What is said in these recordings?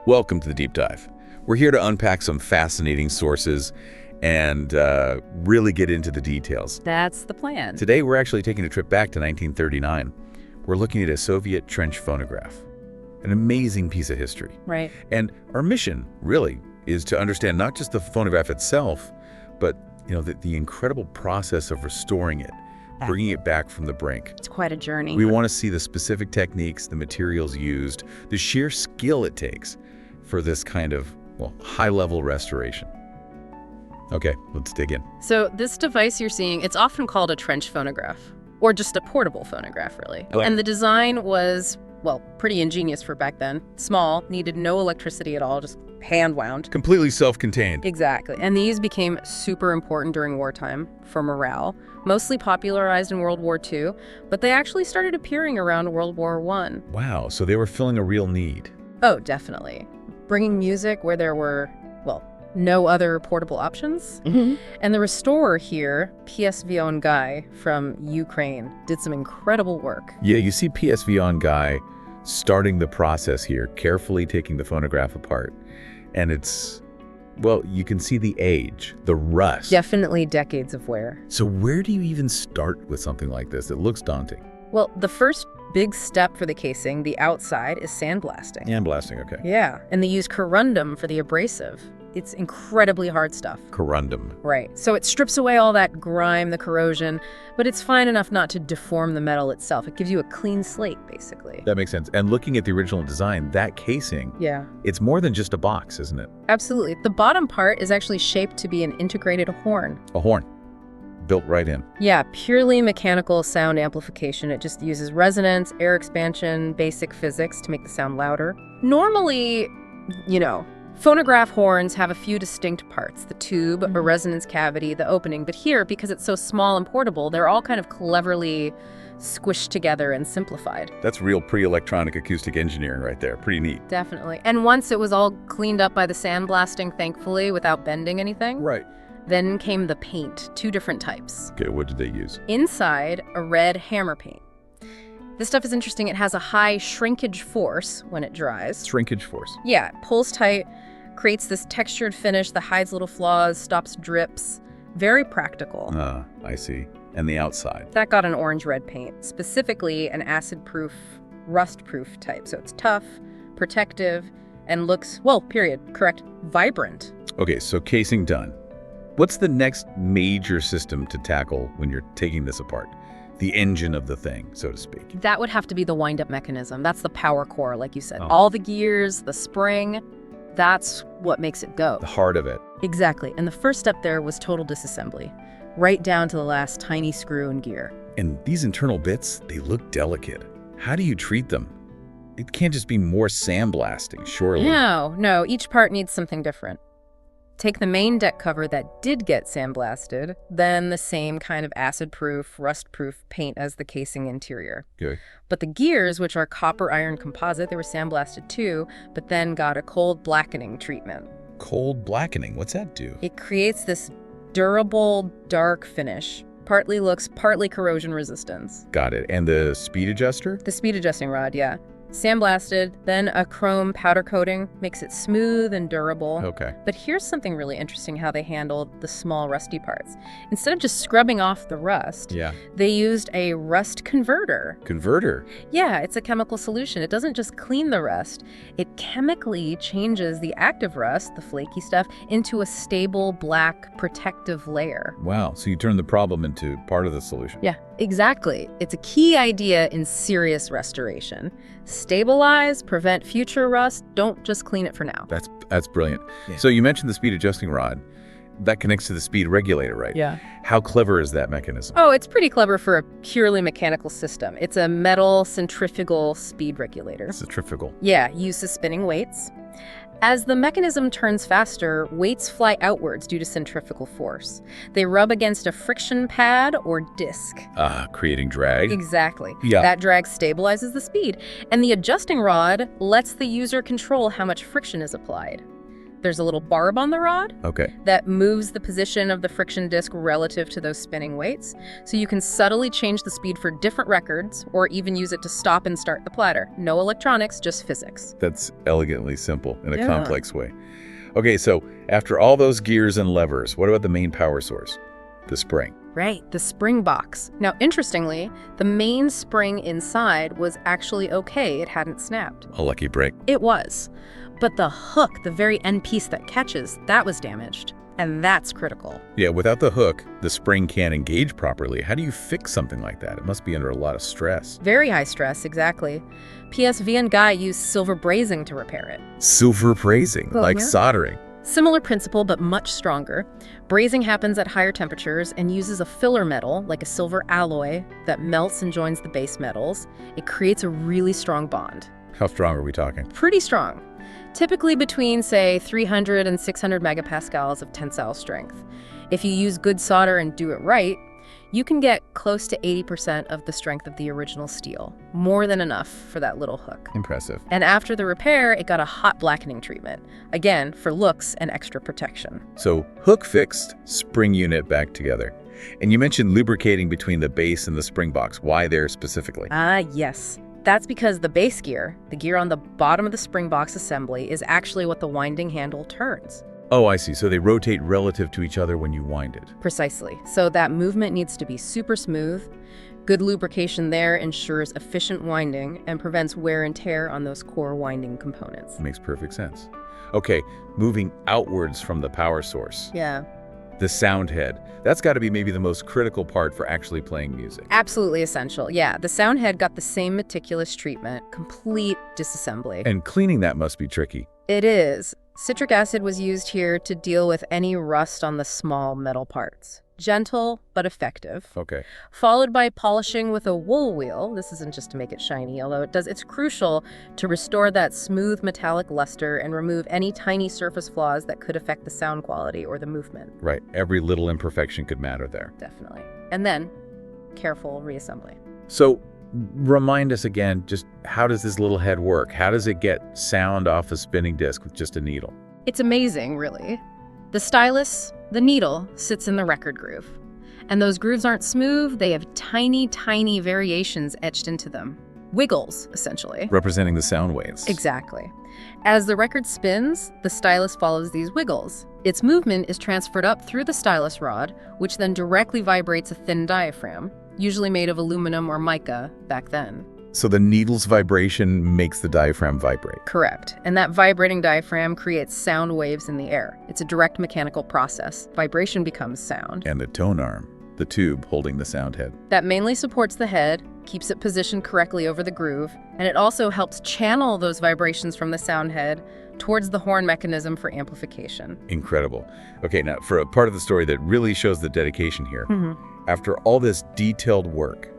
Welcome to the Deep Dive. We're here to unpack some fascinating sources and really get into the details. That's the plan. Today, we're actually taking a trip back to 1939. We're looking at a Soviet trench phonograph, an amazing piece of history. Right. And our mission, really, is to understand not just the phonograph itself, but the incredible process of restoring it, bringing it back from the brink. It's quite a journey. We want to see the specific techniques, the materials used, the sheer skill it takes for this kind of, high-level restoration. Okay, let's dig in. So this device you're seeing, it's often called a trench phonograph, or just a portable phonograph, really. And the design was, pretty ingenious for back then. Small, needed no electricity at all, just hand-wound. Completely self-contained. Exactly. And these became super important during wartime for morale, mostly popularized in World War II, but they actually started appearing around World War I. Wow, so they were filling a real need. Oh, definitely. Bringing music where there were, no other portable options. Mm-hmm. And the restorer here, Pathephone guy from Ukraine, did some incredible work. Yeah, you see Pathephone guy starting the process here, carefully taking the phonograph apart. And it's, you can see the age, the rust. Definitely decades of wear. So where do you even start with something like this? It looks daunting. Well, the first big step for the casing, the outside, is sandblasting. Sandblasting, okay. Yeah, and they use corundum for the abrasive. It's incredibly hard stuff. Corundum. Right. So it strips away all that grime, the corrosion, but it's fine enough not to deform the metal itself. It gives you a clean slate, basically. That makes sense. And looking at the original design, that casing, it's more than just a box, isn't it? Absolutely. The bottom part is actually shaped to be an integrated horn. A horn. Built right in. Yeah, purely mechanical sound amplification. It just uses resonance, air expansion, basic physics to make the sound louder. Normally, phonograph horns have a few distinct parts, the tube, a resonance cavity, the opening. But here, because it's so small and portable, they're all kind of cleverly squished together and simplified. That's real pre-electronic acoustic engineering right there. Pretty neat. Definitely. And once it was all cleaned up by the sandblasting, thankfully, without bending anything. Right. Then came the paint, two different types. Okay, what did they use? Inside, a red hammer paint. This stuff is interesting. It has a high shrinkage force when it dries. Shrinkage force. Yeah, it pulls tight, creates this textured finish that hides little flaws, stops drips. Very practical. I see. And the outside? That got an orange-red paint, specifically an acid-proof, rust-proof type. So it's tough, protective, and looks, vibrant. Okay, so casing done. What's the next major system to tackle when you're taking this apart? The engine of the thing, so to speak. That would have to be the wind-up mechanism. That's the power core, like you said. All the gears, the spring, that's what makes it go. The heart of it. Exactly. And the first step there was total disassembly, right down to the last tiny screw and gear. And these internal bits, they look delicate. How do you treat them? It can't just be more sandblasting, surely. No. Each part needs something different. Take the main deck cover that did get sandblasted, then the same kind of acid-proof, rust-proof paint as the casing interior. Okay. But the gears, which are copper iron composite, they were sandblasted too, but then got a cold blackening treatment. Cold blackening, what's that do? It creates this durable, dark finish. Partly looks, partly corrosion resistance. Got it. And the speed adjuster? The speed adjusting rod, yeah. Sandblasted, then a chrome powder coating makes it smooth and durable. Okay. But here's something really interesting how they handled the small rusty parts. Instead of just scrubbing off the rust, they used a rust converter. Converter? Yeah, it's a chemical solution. It doesn't just clean the rust. It chemically changes the active rust, the flaky stuff, into a stable black protective layer. Wow, so you turn the problem into part of the solution. Yeah, exactly. It's a key idea in serious restoration. Stabilize, prevent future rust, don't just clean it for now. That's brilliant. Yeah. So you mentioned the speed adjusting rod. That connects to the speed regulator, right? Yeah. How clever is that mechanism? Oh, it's pretty clever for a purely mechanical system. It's a metal centrifugal speed regulator. Centrifugal? Yeah, uses spinning weights. As the mechanism turns faster, weights fly outwards due to centrifugal force. They rub against a friction pad or disc. Creating drag? Exactly. Yeah. That drag stabilizes the speed, and the adjusting rod lets the user control how much friction is applied. There's a little barb on the rod Okay. that moves the position of the friction disc relative to those spinning weights. So you can subtly change the speed for different records or even use it to stop and start the platter. No electronics, just physics. That's elegantly simple in a Yeah. complex way. Okay, so after all those gears and levers, what about the main power source? The spring. Right, the spring box. Now, interestingly, the main spring inside was actually okay. It hadn't snapped. A lucky break. It was. But the hook, the very end piece that catches, that was damaged. And that's critical. Yeah, without the hook, the spring can't engage properly. How do you fix something like that? It must be under a lot of stress. Very high stress, exactly. PSV and Guy used silver brazing to repair it. Silver brazing, Well, like yeah. soldering. Similar principle, but much stronger. Brazing happens at higher temperatures and uses a filler metal, like a silver alloy, that melts and joins the base metals. It creates a really strong bond. How strong are we talking? Pretty strong. Typically between, say, 300 and 600 megapascals of tensile strength. If you use good solder and do it right, you can get close to 80% of the strength of the original steel. More than enough for that little hook. Impressive. And after the repair, it got a hot blackening treatment. Again, for looks and extra protection. So hook fixed, spring unit back together. And you mentioned lubricating between the base and the spring box. Why there specifically? Ah, yes. That's because the base gear, the gear on the bottom of the spring box assembly, is actually what the winding handle turns. Oh, I see. So they rotate relative to each other when you wind it. Precisely. So that movement needs to be super smooth. Good lubrication there ensures efficient winding and prevents wear and tear on those core winding components. Makes perfect sense. Okay, moving outwards from the power source. Yeah, The sound head. That's got to be maybe the most critical part for actually playing music. absolutely essential. Yeah, the sound head got the same meticulous treatment, complete disassembly. And cleaning that must be tricky. It is. Citric acid was used here to deal with any rust on the small metal parts. Gentle, but effective. Okay. Followed by polishing with a wool wheel. This isn't just to make it shiny, although it's crucial to restore that smooth metallic luster and remove any tiny surface flaws that could affect the sound quality or the movement. Right. Every little imperfection could matter there. Definitely. And then, careful reassembly. So remind us again, just how does this little head work? How does it get sound off a spinning disc with just a needle? It's amazing, really. The stylus, the needle, sits in the record groove. And those grooves aren't smooth, they have tiny, tiny variations etched into them. Wiggles, essentially. Representing the sound waves. Exactly. As the record spins, the stylus follows these wiggles. Its movement is transferred up through the stylus rod, which then directly vibrates a thin diaphragm, usually made of aluminum or mica back then. So the needle's vibration makes the diaphragm vibrate. Correct. And that vibrating diaphragm creates sound waves in the air. It's a direct mechanical process. Vibration becomes sound. And the tone arm, the tube holding the sound head. That mainly supports the head, keeps it positioned correctly over the groove, and it also helps channel those vibrations from the sound head towards the horn mechanism for amplification. Incredible. Okay, now for a part of the story that really shows the dedication here, after all this detailed work,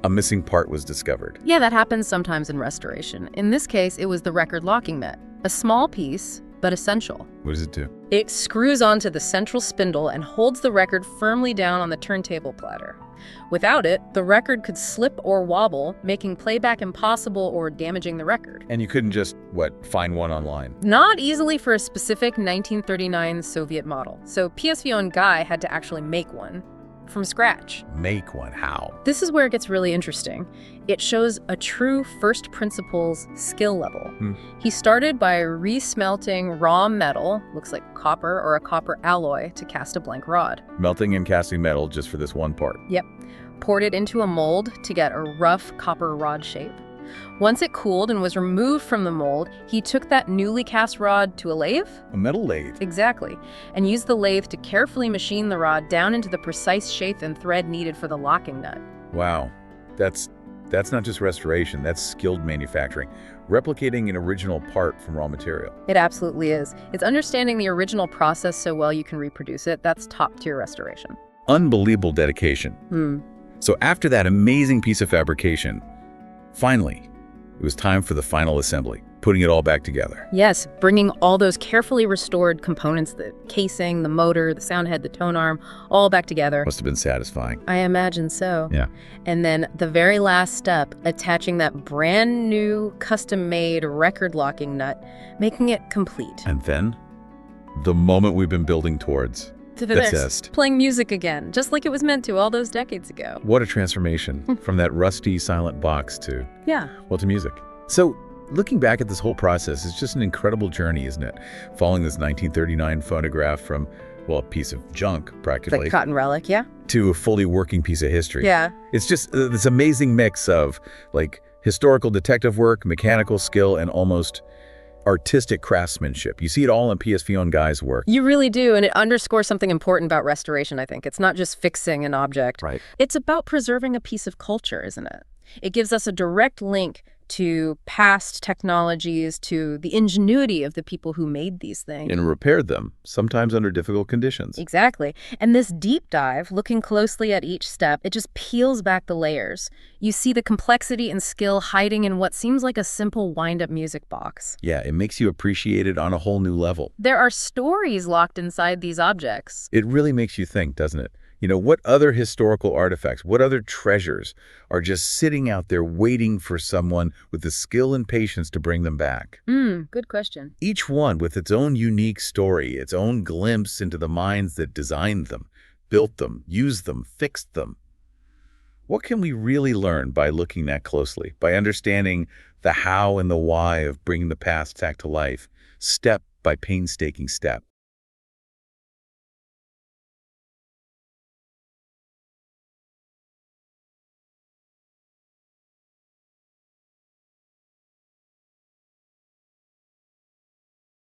a missing part was discovered. Yeah, that happens sometimes in restoration. In this case, it was the record locking nut. A small piece, but essential. What does it do? It screws onto the central spindle and holds the record firmly down on the turntable platter. Without it, the record could slip or wobble, making playback impossible or damaging the record. And you couldn't just, find one online? Not easily for a specific 1939 Soviet model. So PSV and Guy had to actually make one from scratch. Make one. How? This is where it gets really interesting. It shows a true first principles skill level. He started by resmelting raw metal, looks like copper or a copper alloy, to cast a blank rod. Melting and casting metal just for this one part. Yep. Poured it into a mold to get a rough copper rod shape. Once it cooled and was removed from the mold, he took that newly cast rod to a lathe. A metal lathe. Exactly. And used the lathe to carefully machine the rod down into the precise shape and thread needed for the locking nut. Wow. That's not just restoration, that's skilled manufacturing. Replicating an original part from raw material. It absolutely is. It's understanding the original process so well you can reproduce it. That's top-tier restoration. Unbelievable dedication. So after that amazing piece of fabrication, finally, it was time for the final assembly. putting it all back together. Yes, bringing all those carefully restored components, the casing, the motor, the sound head, the tone arm, all back together. Must have been satisfying. I imagine so. Yeah. And then the very last step, attaching that brand new custom-made record locking nut, making it complete. And then, the moment we've been building towards. The test. Playing music again, just like it was meant to all those decades ago. What a transformation from that rusty, silent box to, Yeah. well, to music. So, looking back at this whole process is just an incredible journey, isn't it? Following this 1939 phonograph from, well, a piece of junk, practically, Like cotton relic, yeah? to a fully working piece of history. Yeah. It's just this amazing mix of, like, historical detective work, mechanical skill, and almost artistic craftsmanship. You see it all in Pathephone guy's work. You really do, and it underscores something important about restoration, I think. It's not just fixing an object. Right. It's about preserving a piece of culture, isn't it? It gives us a direct link to past technologies, to the ingenuity of the people who made these things. And repaired them, sometimes under difficult conditions. Exactly. And this deep dive, looking closely at each step, it just peels back the layers. You see the complexity and skill hiding in what seems like a simple wind-up music box. Yeah, it makes you appreciate it on a whole new level. There are stories locked inside these objects. It really makes you think, doesn't it? You know, what other historical artifacts, what other treasures are just sitting out there waiting for someone with the skill and patience to bring them back? Good question. Each one with its own unique story, its own glimpse into the minds that designed them, built them, used them, fixed them. What can we really learn by looking that closely, by understanding the how and the why of bringing the past back to life, step by painstaking step?